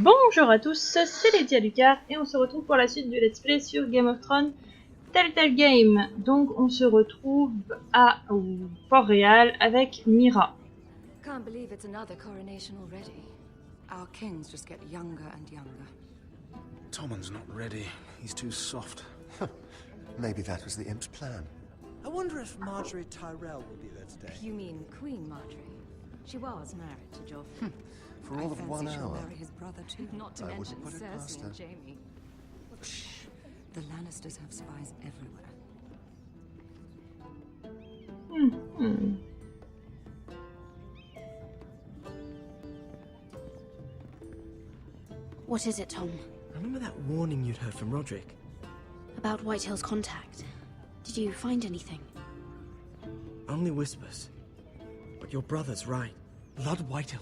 Bonjour à tous, c'est Ladyalucard et on se retrouve pour la suite du Let's Play sur Game of Thrones Telltale Game. Donc on se retrouve à Port-Réal avec Mira. Can't believe it's another coronation already. Our kings just get younger and younger. Tommen's not ready. He's too soft. Maybe that was the imp's plan. I wonder if Marjorie Tyrell will be there today. You mean Queen Marjorie? She was married to Joffrey. For all of 1 she'll hour. marry his brother too. Not to I mention wouldn't put it past Cersei her. and Jaime. Shh. The Lannisters have spies everywhere. What is it, Tom? Remember that warning you'd heard from Roderick? About Whitehill's contact. Did you find anything? Only whispers. But your brother's right. Lord Whitehill.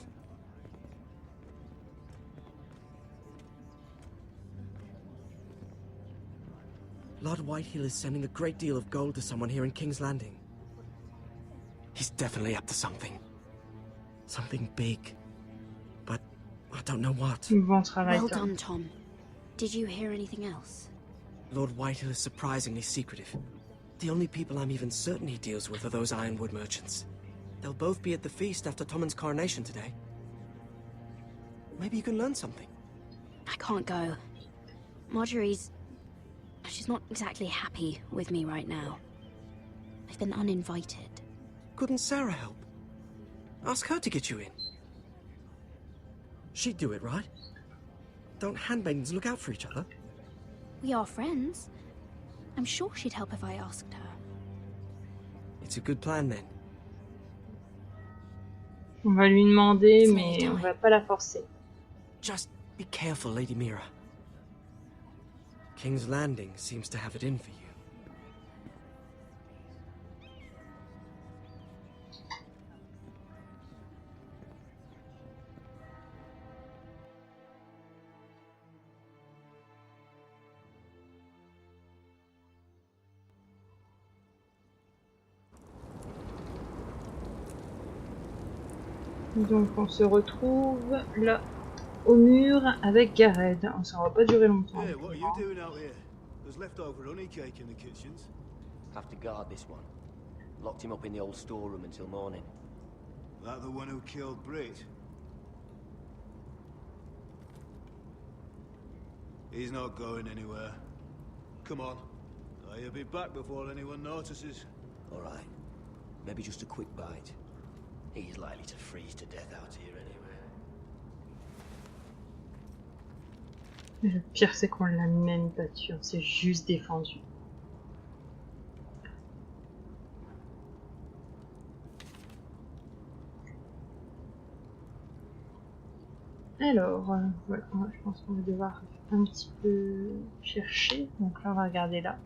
Lord Whitehill is sending a great deal of gold to someone here in King's Landing. He's definitely up to something. Something big. But I don't know what. Bon travail, Well Tom. done, Tom. Did you hear anything else? Lord Whitehill is surprisingly secretive. The only people I'm even certain he deals with are those ironwood merchants. They'll both be at the feast after Tommen's coronation today. Maybe you can learn something. I can't go. She's not exactly happy with me right now. I've been uninvited. Couldn't Sarah help? Ask her to get you in. She'd do it, right? Don't handmaidens look out for each other? We are friends. I'm sure she'd help if I asked her. It's a good plan then. On va lui demander, mais on va pas la forcer. Just be careful, Lady Mira. King's Landing seems to have it in for you. Donc on se retrouve là au mur avec Gareth. Ça va pas durer longtemps. Hey, what are you doing out here? There's leftover honey cake in the kitchens. Have to guard this one. Locked him up in the old storeroom until morning. That the one who killed Brit? He's not going anywhere. Come on. I'll be back before anyone notices. All right. Maybe just a quick bite. He's likely to freeze to death out here anyway. Le pire, c'est qu'on l'a même pas tué, on s'est juste défendu. Alors, voilà, je pense qu'on va devoir un petit peu chercher. Donc là, on va regarder là.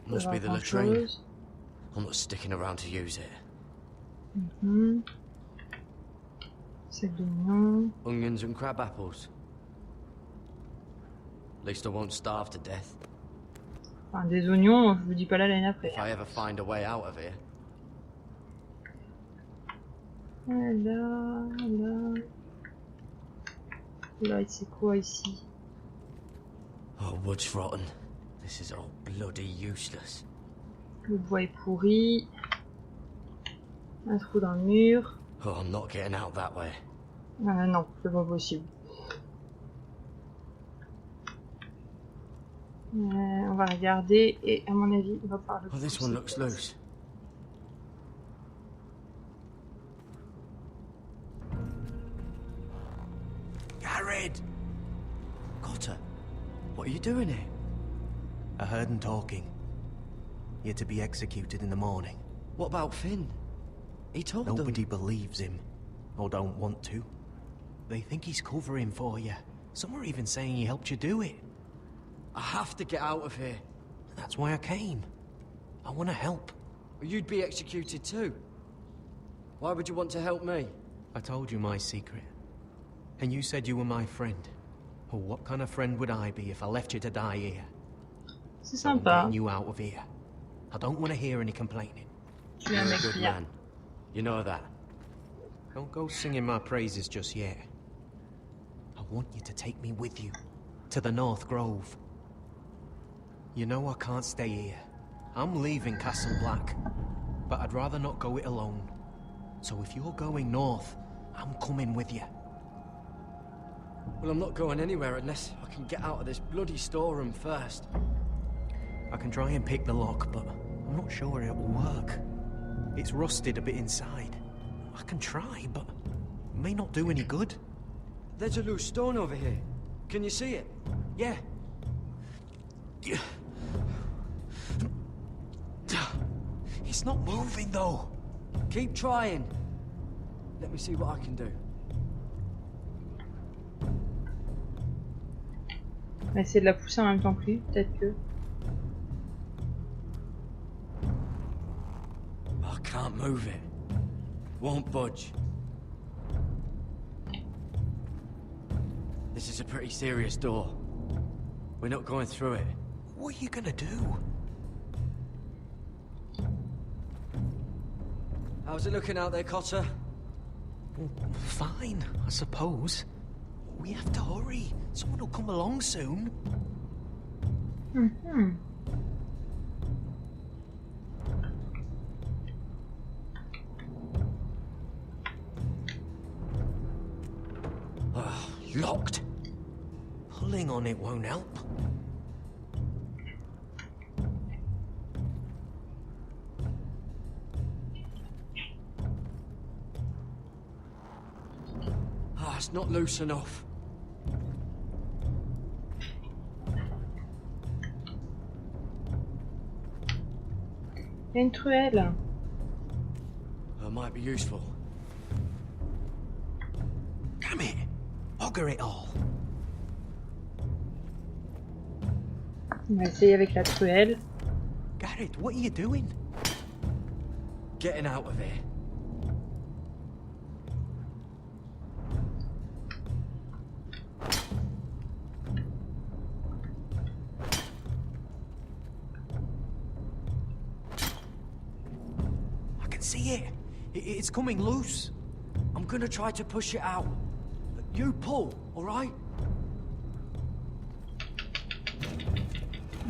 Must be the latrine. I'm not sticking around to use it. Sac d'oignon. Onions and crab apples. At least I won't starve to death. Enfin, des oignons, je vous dis pas là l'année après. If I ever find a way out of here. Là. Là, c'est quoi ici? Oh, wood's rotten. This is all bloody useless. Le bois est pourri. Un trou dans le mur. Oh, I'm not getting out that way. Non, c'est pas possible. On va regarder et à mon avis, on va pouvoir le Oh, this one looks loose. Garrett! Cotter, what are you doing here? I heard him talking. You're to be executed in the morning. What about Finn? He told them. Nobody believes him, or don't want to. They think he's covering for you. Some are even saying he helped you do it. I have to get out of here. That's why I came. I want to help. You'd be executed too. Why would you want to help me? I told you my secret. And you said you were my friend. Well, what kind of friend would I be if I left you to die here? C'est So I'm sympa. getting you out of here. I don't want to hear any complaining. Je suis un You're a mec good bien. man. You know that. Don't go singing my praises just yet. I want you to take me with you. To the North Grove. You know I can't stay here. I'm leaving Castle Black. But I'd rather not go it alone. So if you're going north, I'm coming with you. Well, I'm not going anywhere unless I can get out of this bloody storeroom first. I can try and pick the lock, but I'm not sure it'll work. It's rusted a bit inside. I can try, but it may not do any good. There's a loose stone over here. Can you see it? Yeah. It's not moving, though. Keep trying. Let me see what I can do. On va essayer de la pousser en même temps que lui, peut-être que... I can't move it. Won't budge. This is a pretty serious door. We're not going through it. What are you gonna do? How's it looking out there, Cotter? Fine, I suppose. We have to hurry. Someone will come along soon. Locked. Pulling on it won't help. It's not loose enough. Il y a une truelle. That might be useful. Damn it! Bugger it all. On va essayer avec la truelle. Garrett, what are you doing? Getting out of here. See it? It's coming loose. I'm gonna try to push it out. You pull, alright?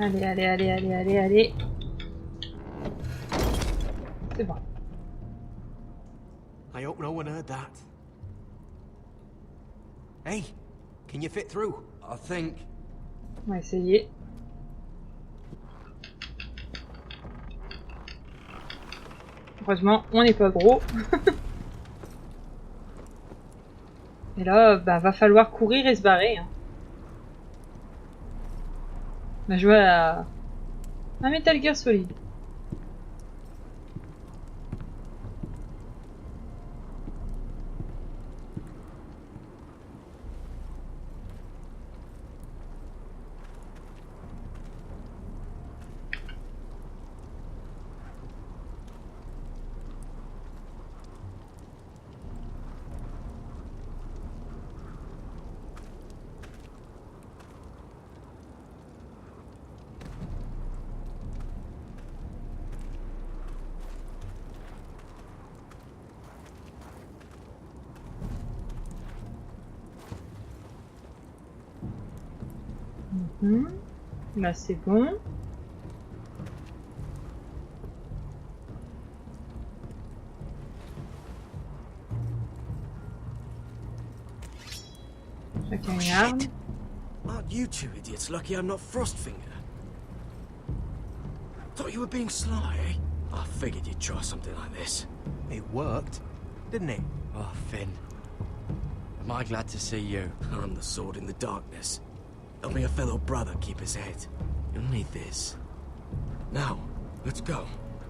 Allez, allez, allez, allez, allez, allez. C'est bon. I hope no one heard that. Hey, can you fit through? I think. On va essayer. Heureusement, on n'est pas gros. Et là, bah, va falloir courir et se barrer. Hein. On va jouer à un Metal Gear Solid. Là c'est bon. Chacun une arme. Aren't you two idiots lucky I'm not Frostfinger? Thought you were being sly, eh? I figured you'd try something like this. It worked, didn't it? Oh, Finn. Am I glad to see you? I'm the sword in the darkness. Helping a fellow brother keep his head. You'll need this. Now, let's go.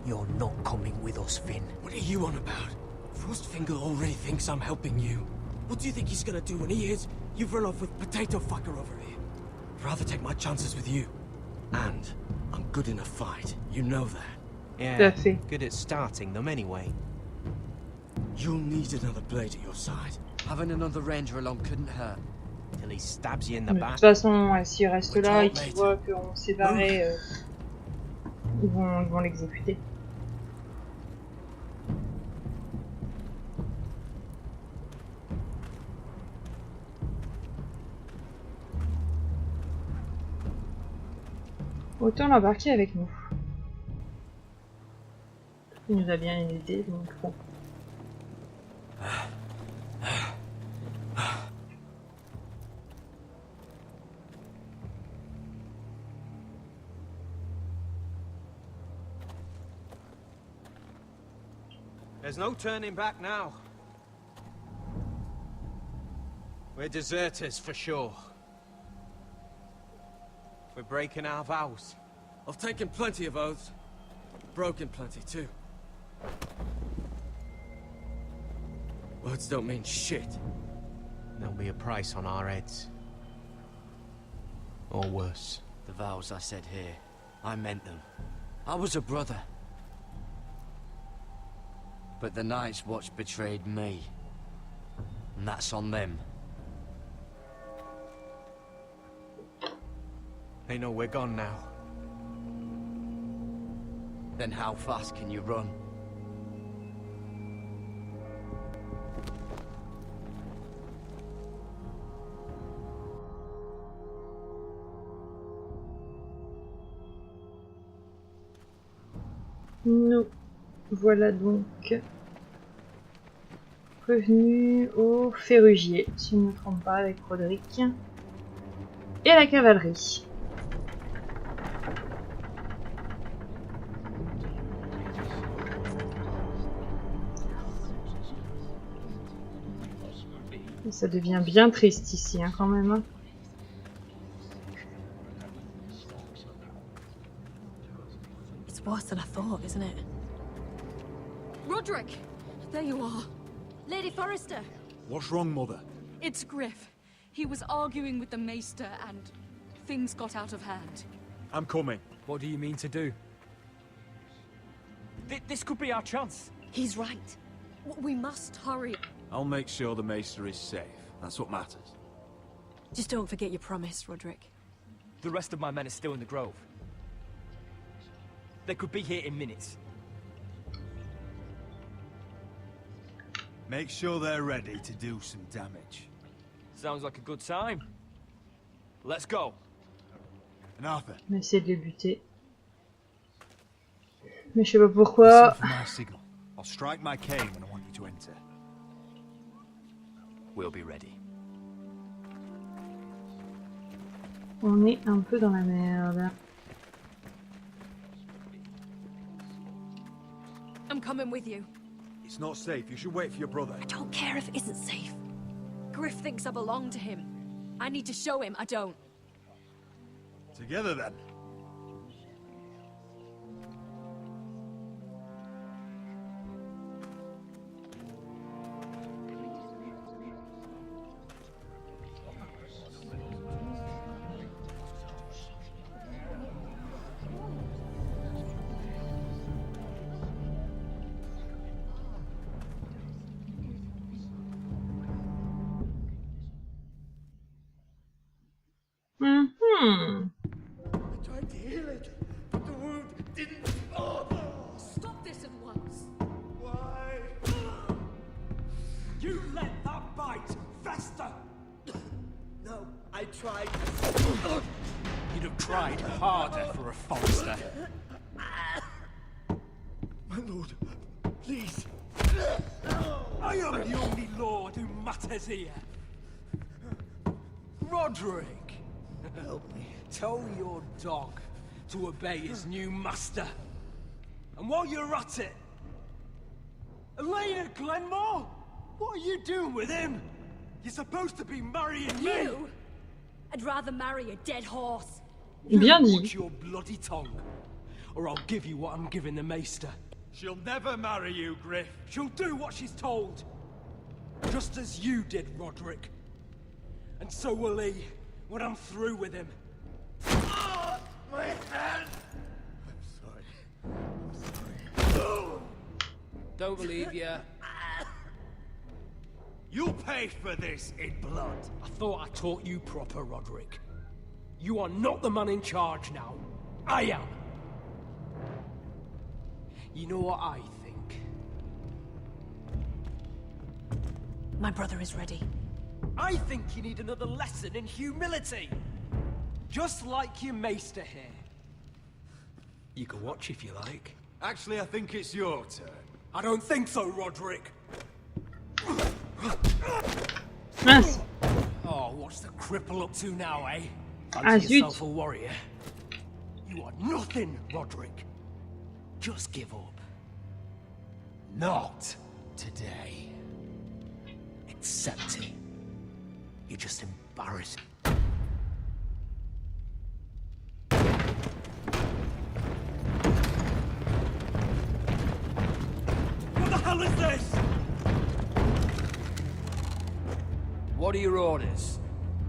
You're not coming with us, Finn. What are you on about? Frostfinger already thinks I'm helping you. What do you think he's gonna do when he hears you've run off with Potato Fucker over here? I'd rather take my chances with you. And I'm good in a fight. You know that. Yeah, good at starting them anyway. You'll need another blade at your side. Having another ranger along couldn't hurt. Till he stabs you in the De back. toute façon, s'il reste là et qu'il voit qu'on s'est barré, ils vont l'exécuter. Autant l'embarquer avec nous. Il nous a bien aidé, donc bon. There's no turning back now. We're deserters for sure. We're breaking our vows. I've taken plenty of oaths. Broken plenty, too. Words don't mean shit. There'll be a price on our heads. Or worse. The vows I said here, I meant them. I was a brother. But the Night's Watch betrayed me. And that's on them. They know we're gone now. Then how fast can you run? Nous voilà donc revenus au Ferrugier, si je ne me trompe pas, avec Roderick. Et la cavalerie. Et ça devient bien triste ici, hein, quand même. Hein. It's worse than I thought, isn't it? Roderick! There you are. Lady Forrester. What's wrong, Mother? It's Griff. He was arguing with the Maester and things got out of hand. I'm coming. What do you mean to do? This could be our chance. He's right. We must hurry. I'll make sure the Maester is safe. That's what matters. Just don't forget your promise, Roderick. The rest of my men are still in the grove. They could be here in minutes. Make sure they're ready to do some damage. Sounds like a good time. Let's go. And Arthur. On va essayer de les buter. Mais je sais pas pourquoi. Listen for my signal. I'll strike my cane when I want you to enter. We'll be ready. On est un peu dans la merde. I'm coming with you. It's not safe. You should wait for your brother. I don't care if it isn't safe. Griff thinks I belong to him. I need to show him I don't. Together then. I tried to heal it, but the wound didn't. Stop this at once. Why? You let that bite fester! No, I tried. You'd have tried harder for a Forrester. My lord, please. I am the only lord who matters here. Roderick! Help me. Tell your dog to obey his new master. And while you're at it... Elena Glenmore? What are you doing with him? You're supposed to be marrying me! You? I'd rather marry a dead horse. Bien dit. Watch your bloody tongue, or I'll give you what I'm giving the Maester. She'll never marry you, Griff. She'll do what she's told. Just as you did, Roderick. And so will he, when I'm through with him. My hand! I'm sorry. Don't believe you. You'll pay for this in blood. I thought I taught you proper, Roderick. You are not the man in charge now. I am. You know what I think? My brother is ready. I think you need another lesson in humility. Just like your maester here. You can watch if you like. Actually, I think it's your turn. I don't think so, Roderick. Mince. Oh, what's the cripple up to now, eh? Ah, Fancy zut. yourself a warrior. You are nothing, Roderick. Just give up. Not today. Accept it. You're just embarrassing. What the hell is this? What are your orders?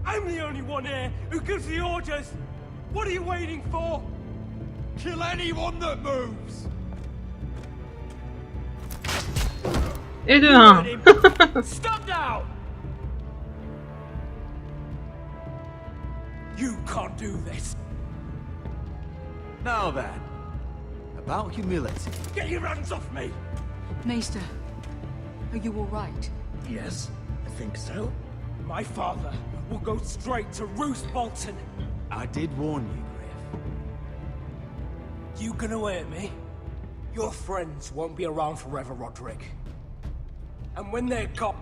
I'm the only one here who gives the orders. What are you waiting for? Kill anyone that moves! Et de 1. Stop now! You can't do this. Now then, about humility. Get your hands off me! Maester, are you all right? Yes, I think so. My father will go straight to Roose Bolton. I did warn you, Griff. You gonna hurt me? Your friends won't be around forever, Roderick. And when they're gone...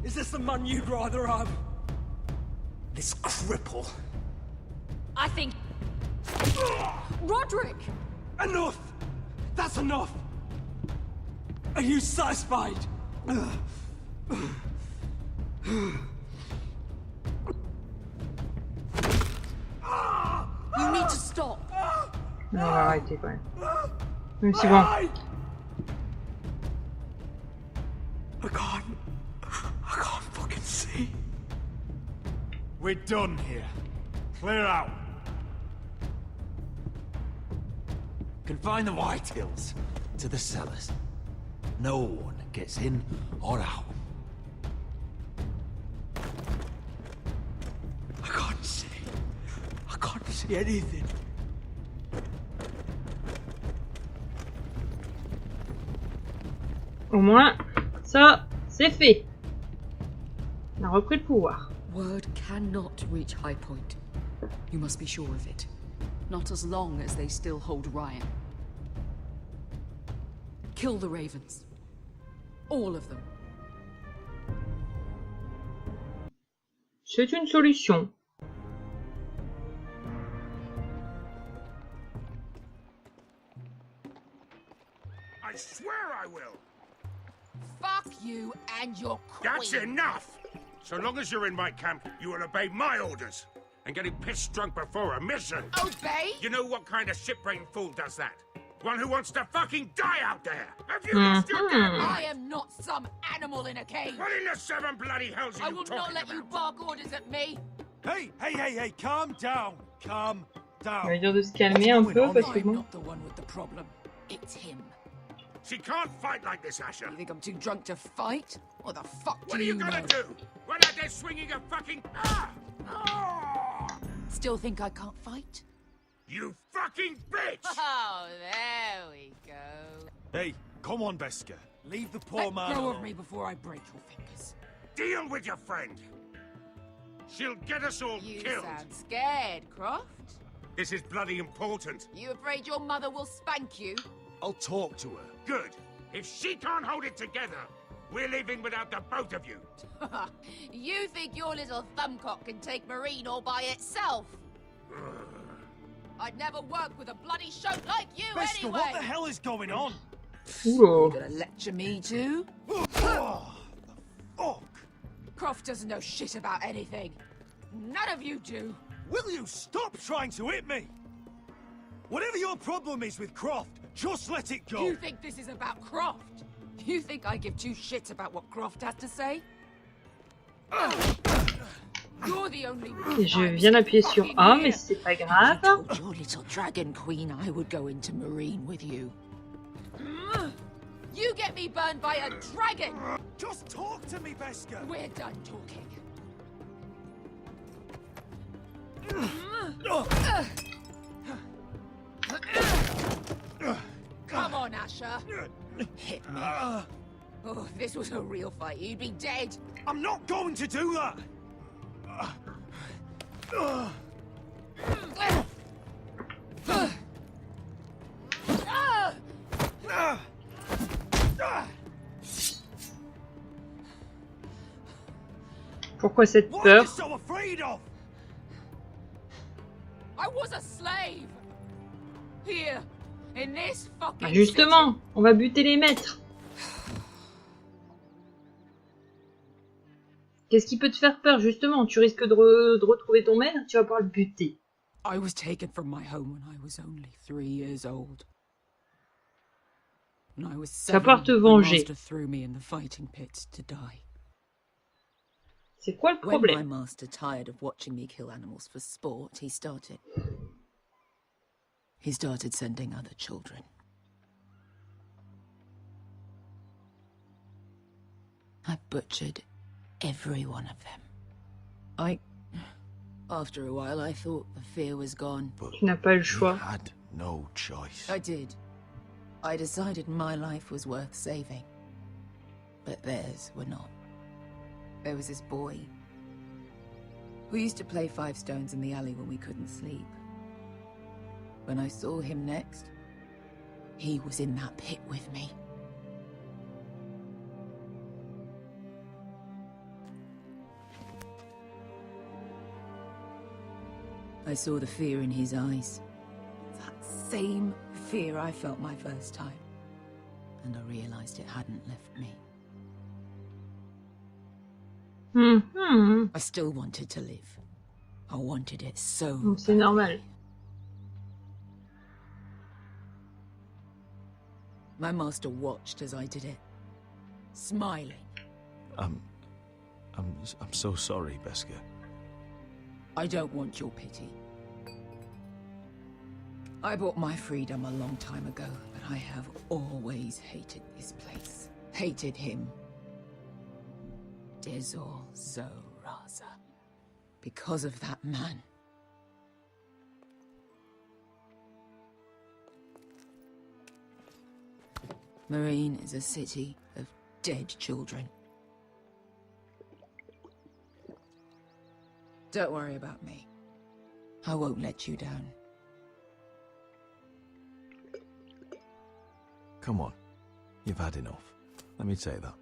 Is this the man you'd rather have? This cripple. I think... Roderick! Enough! That's enough! Are you satisfied? You need to stop. On va arrêter quand même. Mais c'est bon. I can't fucking see. We're done here. Clear out. Confine the Whitehills to the cellars. No one gets in or out. I can't see. I can't see anything. Au moins, ça, c'est fait. On a repris le pouvoir. Word cannot reach High Point. You must be sure of it. Not as long as they still hold Ryan. Kill the Ravens. All of them. C'est une solution. I swear I will. Fuck you and your queen. That's enough! So long as you're in my camp, you will obey my orders. And getting pissed drunk before a mission. Obey? You know what kind of shit-brained fool does that? One who wants to fucking die out there! Have you lost your damn I mind? am not some animal in a cage. What in the seven bloody hells are I you will talking not let about? you bark orders at me. Hey, calm down. Calm down. On va dire de se calmer un peu parce que I'm bon. not the one with the problem. It's him. She can't fight like this, Asher. You think I'm too drunk to fight? What the fuck What do are you you gonna know? do? Run out there swinging a fucking... Ah! Ah! Still think I can't fight? You fucking bitch! Oh, there we go. Hey, come on, Beska. Leave the poor Let man go alone. of me before I break your fingers. Deal with your friend. She'll get us all You killed. sound scared, Croft. This is bloody important. You afraid your mother will spank you? I'll talk to her. Good. If she can't hold it together, we're leaving without the both of you. You think your little thumbcock can take Marine all by itself? I'd never work with a bloody shote like you Beska, anyway! what the hell is going on? Oula. You gonna lecture me too? Oh, fuck. Croft doesn't know shit about anything. None of you do. Will you stop trying to hit me? Whatever your problem is with Croft, just let it go. You think this is about Croft? You think I give two shits about what Croft has to say? You're the only Et je viens d'appuyer sur A, mais c'est pas grave. I told your little dragon queen I would go into Marine with you. You get me burned by a dragon! Just talk to me, Beska. We're done talking. Come on, Asher. Hit me. Oh, if this was a real fight, you'd be dead. I'm not going to do that! Pourquoi cette What are peur? you so afraid of? I was a slave. Here, in this fucking Ah, justement, on va buter les maîtres. Qu'est-ce qui peut te faire peur, justement? Tu risques de retrouver ton maître, tu vas pouvoir le buter. I was taken from my home when I was only 3 years old. When I was Tu vas 7, pouvoir te my venger. master threw me in the fighting pit to die. C'est quoi le When my problème? master tired of watching me kill animals for sport, he started sending other children. I butchered every one of them. After a while, I thought the fear was gone. Tu n'as pas le choix. You had no choice. I did. I decided my life was worth saving. But theirs were not. There was this boy who used to play 5 stones in the alley when we couldn't sleep. When I saw him next, he was in that pit with me. I saw the fear in his eyes. That same fear I felt my first time. And I realized it hadn't left me. I still wanted to live. I wanted it so C'est normal. My master watched as I did it, smiling. I'm so sorry, Beskar. I don't want your pity. I bought my freedom a long time ago, but I have always hated this place. Hated him. Dezor Zoraza. Because of that man. Marine is a city of dead children. Don't worry about me. I won't let you down. Come on. You've had enough. Let me say that.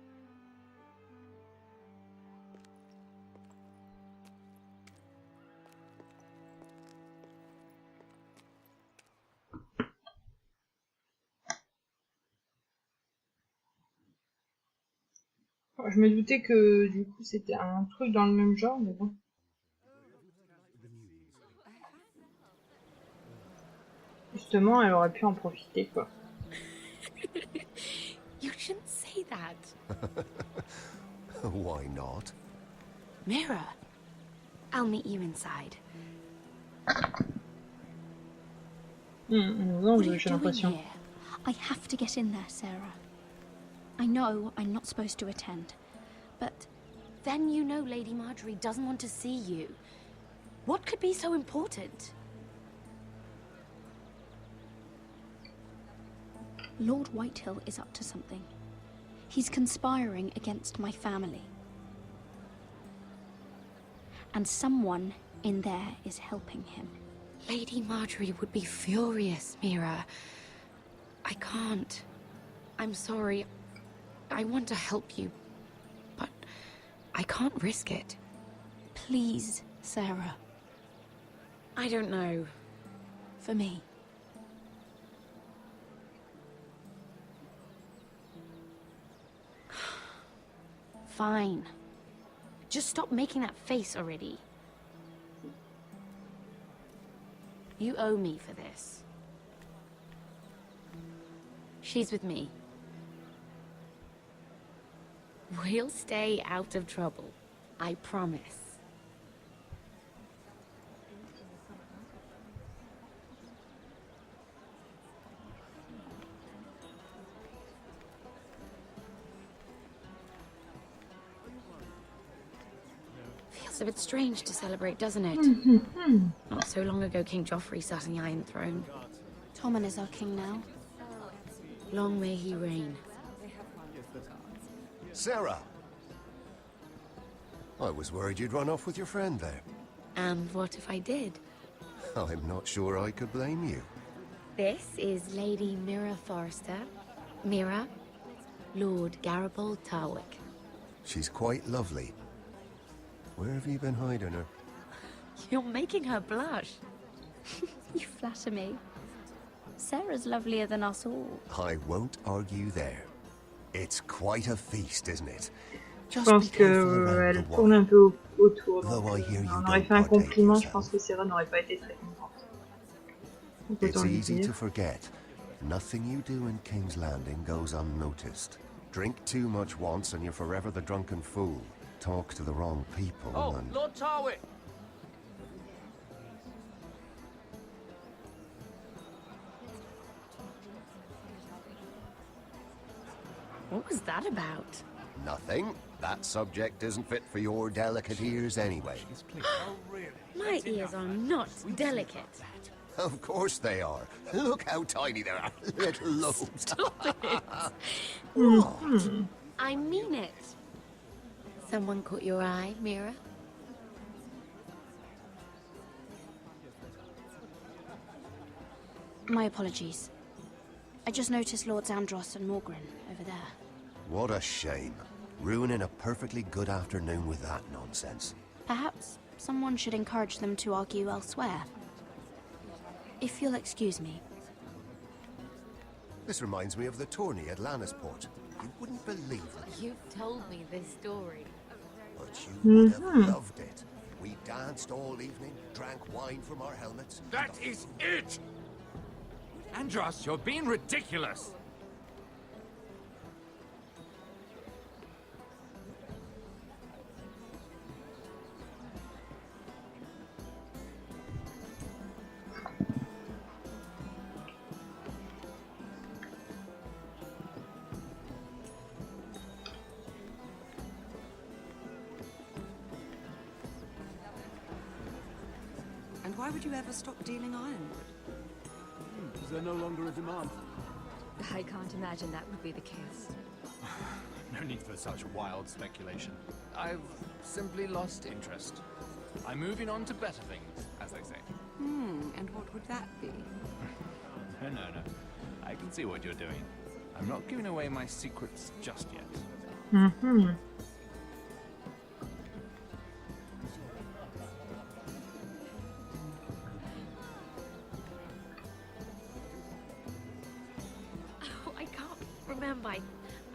Je me doutais que du coup c'était un truc dans le même genre, mais bon. Justement, elle aurait pu en profiter, quoi. You shouldn't say that. Why not? Mira, I'll meet you inside. Non, What are you j'ai doing l'impression. here? I have to get in there, Sarah. I know I'm not supposed to attend, but then you know Lady Marjorie doesn't want to see you. What could be so important? Lord Whitehill is up to something. He's conspiring against my family. And someone in there is helping him. Lady Marjorie would be furious, Mira. I can't. I'm sorry. I want to help you, but I can't risk it. Please, Sarah. I don't know. For me. Fine. Just stop making that face already. You owe me for this. She's with me. We'll stay out of trouble. I promise. Feels a bit strange to celebrate, doesn't it? Not so long ago, King Joffrey sat on the Iron Throne. Tommen is our king now. Long may he reign. Sarah! I was worried you'd run off with your friend there. And what if I did? I'm not sure I could blame you. This is Lady Mira Forrester. Mira, Lord Garibald Tarwick. She's quite lovely. Where have you been hiding her? You're making her blush. You flatter me. Sarah's lovelier than us all. I won't argue there. It's quite a feast, isn't it? Je pense qu'elle tourne un peu autour. Donc, on aurait fait un compliment, je pense que Sarah n'aurait pas été très contente. It's easy to forget. Nothing you do in King's Landing goes unnoticed. Drink too much once and you're forever the drunken fool. Talk to the wrong people and... Lord Tarwick! What was that about? Nothing. That subject isn't fit for your delicate ears anyway. My ears are not delicate. Of course they are. Look how tiny they are. Little lobes. Stop it. What? I mean it. Someone caught your eye, Mira? My apologies. I just noticed Lords Andros and Morgren over there. What a shame. Ruining a perfectly good afternoon with that nonsense. Perhaps someone should encourage them to argue elsewhere. If you'll excuse me. This reminds me of the tourney at Lannisport. You wouldn't believe it. You've told me this story. But you would have loved it. We danced all evening, drank wine from our helmets. That is it! Andros, you're being ridiculous! And why would you ever stop dealing ironwood? Is there no longer a demand? I can't imagine that would be the case. No need for such wild speculation. I've simply lost interest. I'm moving on to better things, as they say. And what would that be? No. I can see what you're doing. I'm not giving away my secrets just yet.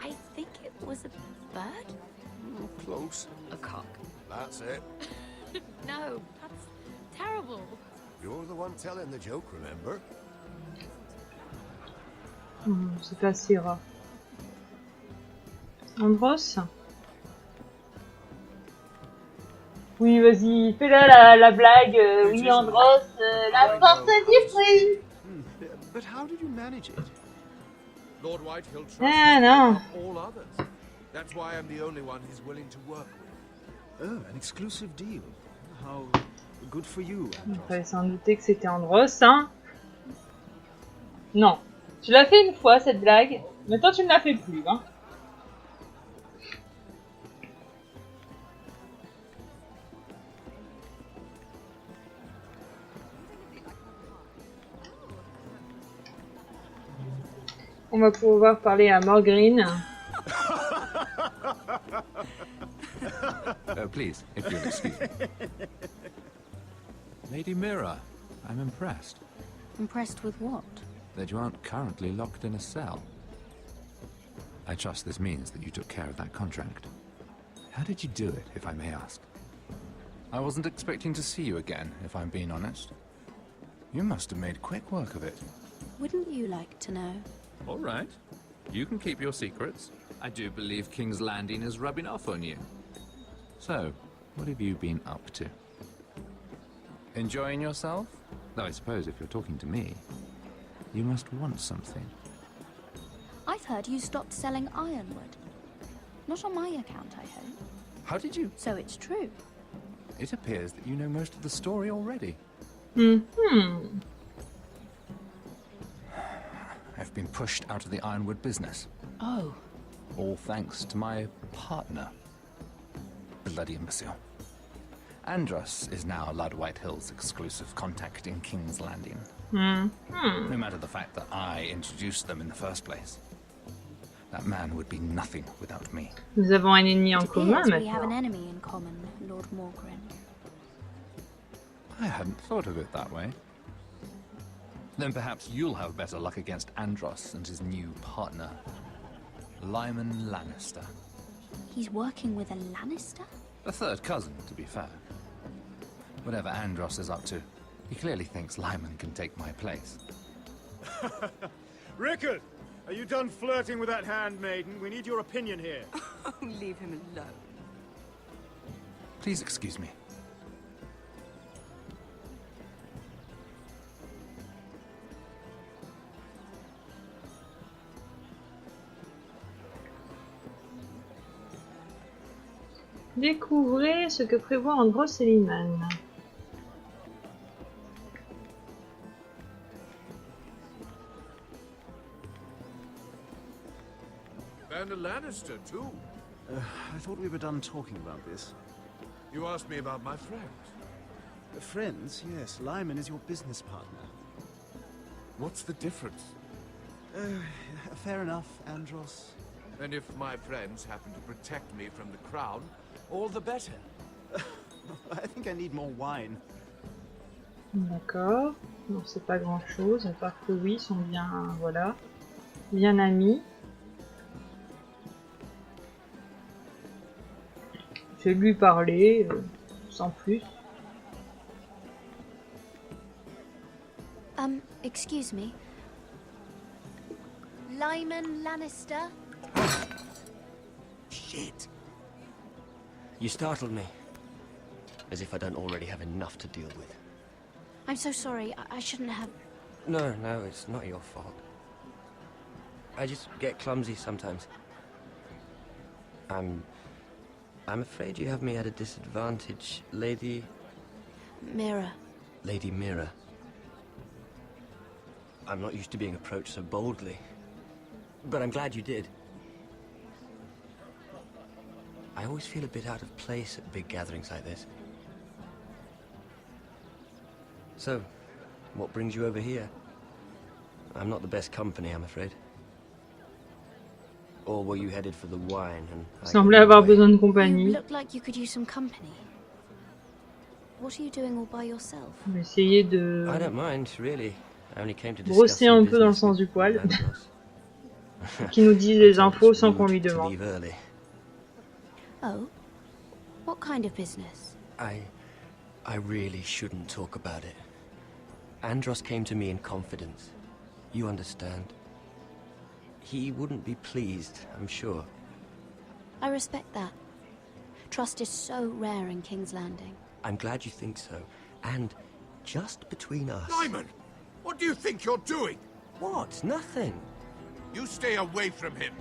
I think it was a bird? Oh, close. A cock. That's it. No, that's terrible. You're the one telling the joke, remember? C'est pas si rare. Andros? Oui, vas-y, fais-la la blague. Oui, Andros, la porte du fruit. But how did you manage it? Lord Whitehill trusts no. all others. That's why I'm the only one he's willing to work with. Oh, an exclusive deal. How good for you, Il fallait s'en douter que c'était Andros, hein. Non. Tu l'as fait une fois, cette blague. Maintenant, tu ne la fais plus, hein. On va pouvoir parler à Morgren. Please, if you'll excuse me. Lady Mira, I'm impressed. Impressed with what? That you aren't currently locked in a cell. I trust this means that you took care of that contract. How did you do it, if I may ask? I wasn't expecting to see you again, if I'm being honest. You must have made quick work of it. Wouldn't you like to know? All right. You can keep your secrets. I do believe King's Landing is rubbing off on you. So, what have you been up to? Enjoying yourself? Though I suppose if you're talking to me, you must want something. I've heard you stopped selling ironwood. Not on my account, I hope. How did you? So it's true. It appears that you know most of the story already. I've been pushed out of the ironwood business. Oh. All thanks to my partner. Bloody imbecile. Andros is now Lad Whitehill's exclusive contact in King's Landing. No matter the fact that I introduced them in the first place. That man would be nothing without me. Nous avons un ennemi en commun We have an maintenant. enemy in common, Lord Morgren. I hadn't thought of it that way. Then perhaps you'll have better luck against Andros and his new partner, Lyman Lannister. He's working with a Lannister? A third cousin, to be fair. Whatever Andros is up to, he clearly thinks Lyman can take my place. Rickard, are you done flirting with that handmaiden? We need your opinion here. Oh, leave him alone. Please excuse me. Découvrez ce que prévoit Andros et Lyman. And a Lannister, too. I thought we were done talking about this. You asked me about my friend. Friends, yes. Lyman is your business partner. What's the difference? Fair enough, Andros. And if my friends happen to protect me from the crown, all the better. I think I need more wine. D'accord. Non, c'est pas grand chose, à part que oui, ils sont bien, voilà, bien amis. Je vais lui parler, sans plus. Excuse me. Lyman Lannister? Shit. You startled me. As if I don't already have enough to deal with. I'm so sorry. I shouldn't have... No, it's not your fault. I just get clumsy sometimes. I'm afraid you have me at a disadvantage, Lady... Mira. Lady Mira. I'm not used to being approached so boldly. But I'm glad you did. I always feel a bit out of place at big gatherings like this. So, what brings you over here? I'm not the best company, I'm afraid. Or were you headed for the wine and... Semblait avoir besoin de compagnie. You look like you could use some company. What are you doing all by yourself? On va essayer de I don't mind, really. I only came to discuss brosser un some peu dans le business sens du with poil. Andros. Qui nous disent les infos sans qu'on lui To demande. leave early. Oh? What kind of business? I really shouldn't talk about it. Andros came to me in confidence. You understand. He wouldn't be pleased, I'm sure. I respect that. Trust is so rare in King's Landing. I'm glad you think so. And just between us... Lyman! What do you think you're doing? What? Nothing. You stay away from him.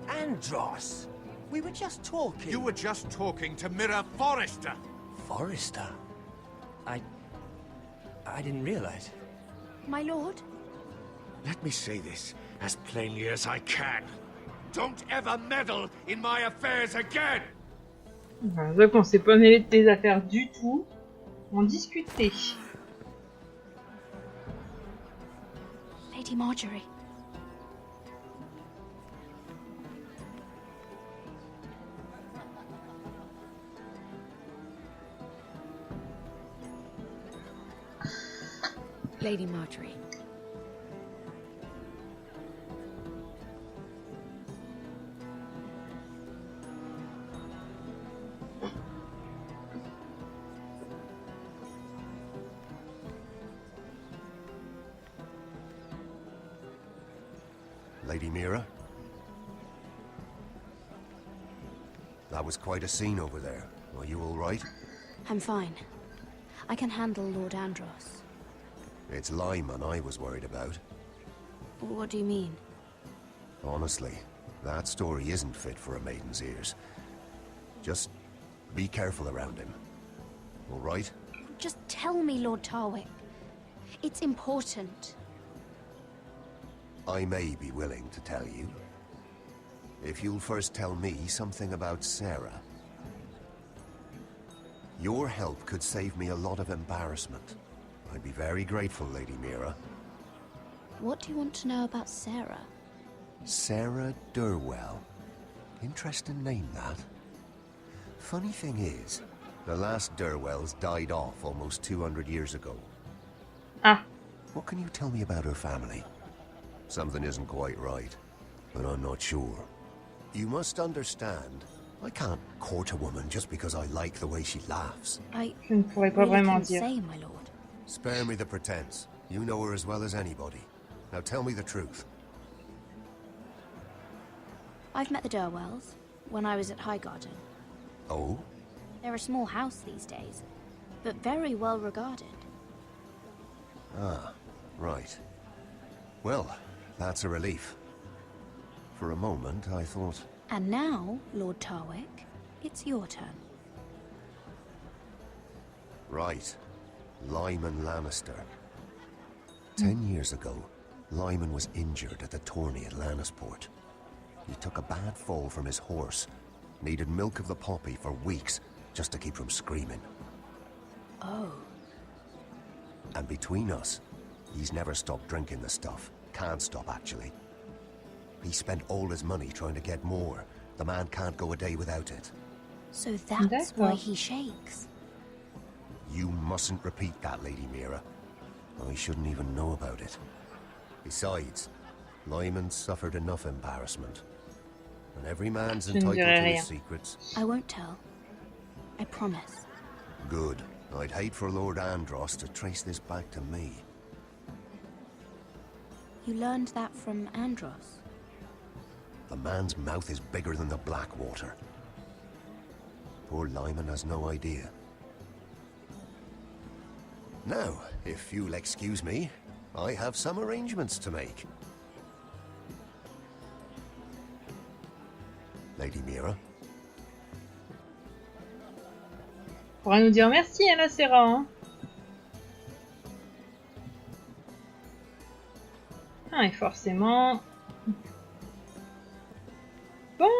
Andros! We were just talking. You were just talking to Mira Forrester. Forrester? I didn't realize. My lord? Let me say this as plainly as I can. Don't ever meddle in my affairs again! Voilà, donc on s'est pas mêlé de tes affaires du tout. On discutait. Lady Marjorie. Lady Marjorie. Lady Mira? That was quite a scene over there. Are you all right? I'm fine. I can handle Lord Andros. It's Lyman I was worried about. What do you mean? Honestly, that story isn't fit for a maiden's ears. Just be careful around him. All right? Just tell me, Lord Tarwick. It's important. I may be willing to tell you. if you'll first tell me something about Sarah. Your help could save me a lot of embarrassment. I'd be very grateful, Lady Mira. What do you want to know about Sarah? Sarah Durwell. Interesting name, that. Funny thing is, the last Durwells died off almost 200 years ago. Ah. What can you tell me about her family? Something isn't quite right, but I'm not sure. You must understand, I can't court a woman just because I like the way she laughs. I Je ne pourrais pas really vraiment can't dire. say, my lord. Spare me the pretense. You know her as well as anybody. Now tell me the truth. I've met the Durwells when I was at Highgarden. Oh? They're a small house these days, but very well regarded. Ah, right. Well, that's a relief. For a moment, I thought... And now, Lord Tarwick, it's your turn. Right. Lyman Lannister. 10 years ago, Lyman was injured at the tourney at Lannisport. He took a bad fall from his horse. Needed milk of the poppy for weeks, just to keep from screaming. Oh. And between us, he's never stopped drinking the stuff. Can't stop, actually. He spent all his money trying to get more. The man can't go a day without it. So that's why he shakes. You mustn't repeat that, Lady Mira. I shouldn't even know about it. Besides, Lyman suffered enough embarrassment. And every man's entitled to his secrets. I won't tell. I promise. Good. I'd hate for Lord Andros to trace this back to me. You learned that from Andros? The man's mouth is bigger than the Blackwater. Poor Lyman has no idea. Now, if you'll excuse me, I have some arrangements to make. Lady Mira. Pourra nous dire merci, hein, la Sarah. Hein. Ah, et forcément... Bon.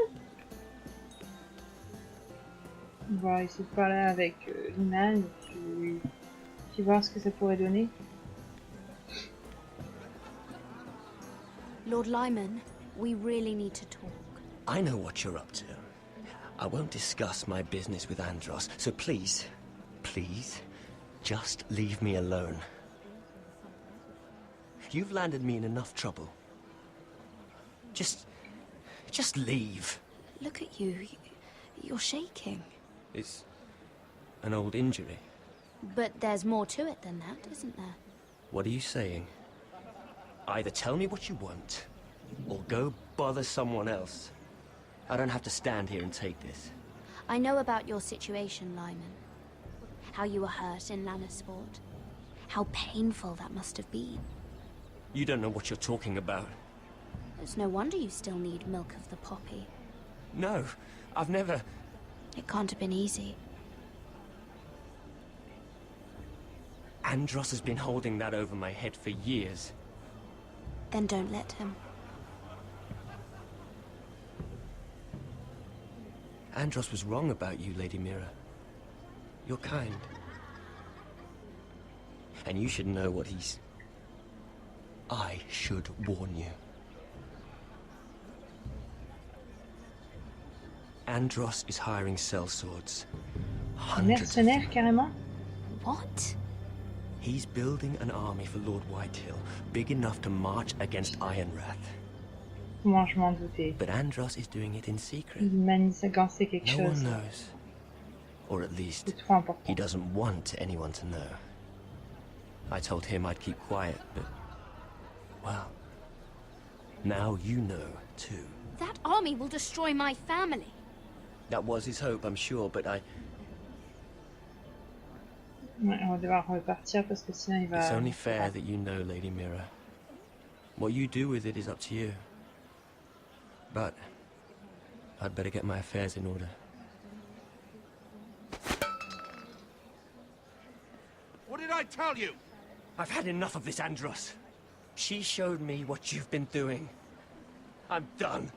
On va essayer de parler avec Liman et puis voir ce que ça pourrait donner. Lord Lyman, we really need to talk. I know what you're up to. I won't discuss my business with Andros, so please, please, just leave me alone. You've landed me in enough trouble. Just leave. Look at you. You're shaking. It's an old injury. But there's more to it than that, isn't there? What are you saying? Either tell me what you want, or go bother someone else. I don't have to stand here and take this. I know about your situation, Lyman. How you were hurt in Lannisport. How painful that must have been. You don't know what you're talking about. It's no wonder you still need milk of the poppy. No, I've never... It can't have been easy. Andros has been holding that over my head for years. Then don't let him. Andros was wrong about you, Lady Mira. You're kind. And you should know what he's... I should warn you. Andros is hiring sellswords. Mercenaire, carrément? What? He's building an army for Lord Whitehill, big enough to march against Ironrath. Comment je m'en doutais. But Andros is doing it in secret. Il manigançait quelque No chose. one knows. Or at least, C'est trop important. he doesn't want anyone to know. I told him I'd keep quiet, but... well... now you know, too. That army will destroy my family. That was his hope, I'm sure, but I... Ouais, on va devoir repartir parce que sinon il va... It's only fair that you know, Lady Mira. What you do with it is up to you. But... I'd better get my affairs in order. What did I tell you? I've had enough of this, Andros. She showed me what you've been doing. I'm done.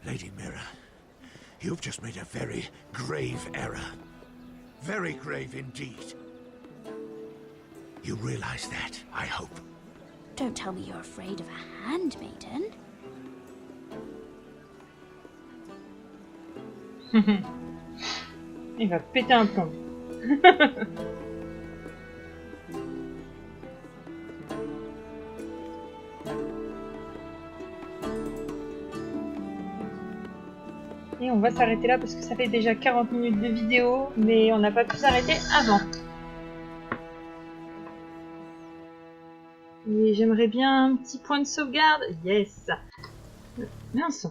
Lady Mira, you've just made a very grave error. Very grave indeed. You realize that, I hope. Don't tell me you're afraid of a handmaiden. Il va péter un plomb. Et on va s'arrêter là parce que ça fait déjà 40 minutes de vidéo, mais on n'a pas pu s'arrêter avant. Et j'aimerais bien un petit point de sauvegarde. Yes. Mince.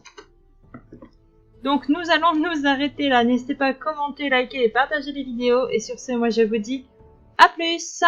Donc nous allons nous arrêter là. N'hésitez pas à commenter, liker et partager les vidéos. Et sur ce, moi je vous dis à plus.